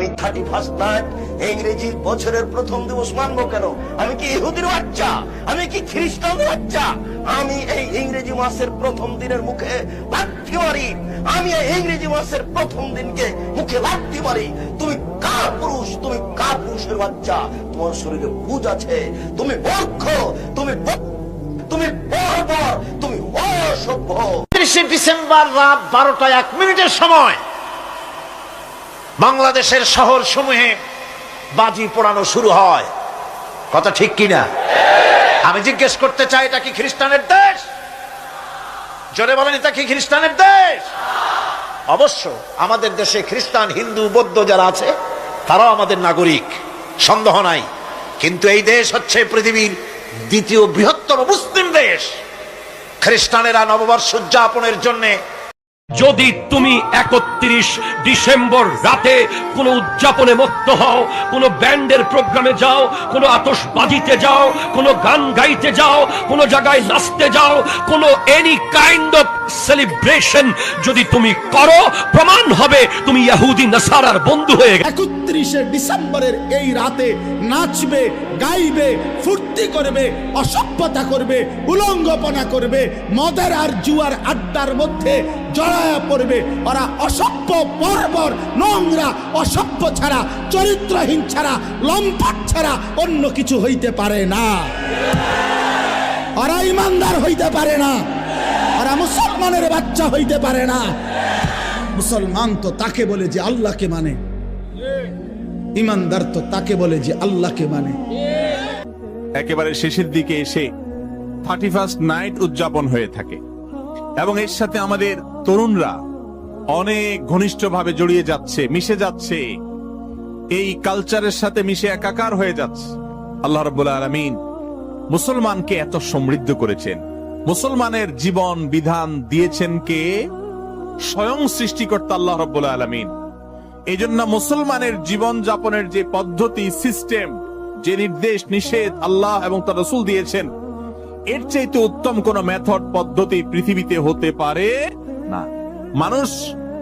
আমি 31 নাইট ইংরেজি বছরের প্রথম দিবস মানবো কেন? আমি কি ইহুদির বাচ্চা? আমি কি খ্রিস্টানদের বাচ্চা? আমি এই ইংরেজি মাসের প্রথম দিনের মুখে লাথি মারি। আমি এই ইংরেজি মাসের প্রথম দিনকে মুখে লাথি মারি। তুমি কার পুরুষ? তুমি কার পুরুষের বাচ্চা? তোমার শরীরে বুঝ আছে, তুমি মূর্খ, তুমি বর্বর, তুমি অসভ্য। 30 ডিসেম্বর রাত 12টা 1 মিনিটের সময় বাংলাদেশের শহর সমূহে বাজি পোড়ানো শুরু হয়। কথা ঠিক কিনা? আমি জিজ্ঞেস করতে চাই, এটা কি খ্রিস্টানের দেশ? জোরে বলেন, এটা কি খ্রিস্টানের দেশ? অবশ্য আমাদের দেশে খ্রিস্টান, হিন্দু, বৌদ্ধ যারা আছে তারাও আমাদের নাগরিক, সন্দেহ নাই। কিন্তু এই দেশ হচ্ছে পৃথিবীর দ্বিতীয় বৃহত্তম মুসলিম দেশ। খ্রিস্টানেরা নববর্ষ উদযাপনের জন্য যদি তুমি 31 ডিসেম্বর রাতে কোনো উদযাপনে মুক্ত হও, কোনো ব্যান্ডের প্রোগ্রামে যাও, কোনো আতশবাজিতে যাও, কোনো গান গাইতে যাও, কোনো জায়গায় নাচতে যাও, কোনো এনি কাইন্ড অফ সেলিব্রেশন যদি তুমি করো, প্রমাণ হবে তুমি ইহুদি নাসারার বন্ধু হয়ে গেছো। 31 ডিসেম্বরের এই রাতে নাচবে, গাইবে, ফুর্তি করবে, অসভ্যতা করবে, উলঙ্গপনা করবে, মদের আর জুয়ার আড্ডার মধ্যে জড়ায়া পড়বে। ওরা অসভ্য, বর্বর, নোংরা, অসভ্য ছাড়া, চরিত্রহীন ছাড়া, লম্পট ছাড়া অন্য কিছু হইতে পারে না। ওরা ইমানদার হইতে পারে না, ওরা মুসলমানের বাচ্চা হইতে পারে না। মুসলমান তো তাকে বলে যে আল্লাহকে মানে, ইমানদার তো তাকে বলে যে আল্লাহকে মানে। একেবারে শেষের দিকে এসে 31 নাইট উদযাপন হয়ে থাকে এবং এর সাথে আমাদের তরুণরা অনেক ঘনিষ্ঠভাবে জড়িয়ে যাচ্ছে, মিশে যাচ্ছে, এই কালচারের সাথে মিশে একাকার হয়ে যাচ্ছে। আল্লাহ রাব্বুল আলামিন মুসলমানকে এত সমৃদ্ধ করেছেন, মুসলমানের জীবন বিধান দিয়েছেন কে? স্বয়ং সৃষ্টিকর্তা আল্লাহ রাব্বুল আলামিন। এই জন্য মুসলমানের জীবন যাপনের যে পদ্ধতি, সিস্টেম, যে নির্দেশ নিষেধ আল্লাহ এবং তার রাসূল দিয়েছেন, এর চাইতে উত্তম কোন মেথড, পদ্ধতি পৃথিবীতে হতে পারে না। মানুষ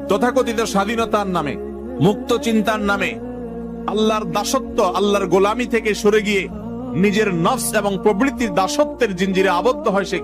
তথাকথিত স্বাধীনতার নামে, মুক্ত চিন্তার নামে আল্লাহর দাসত্ব, আল্লাহর গোলামি থেকে সরে গিয়ে নিজের নফস এবং প্রবৃত্তির দাসত্বের জিঞ্জিরে আবদ্ধ হয়। সে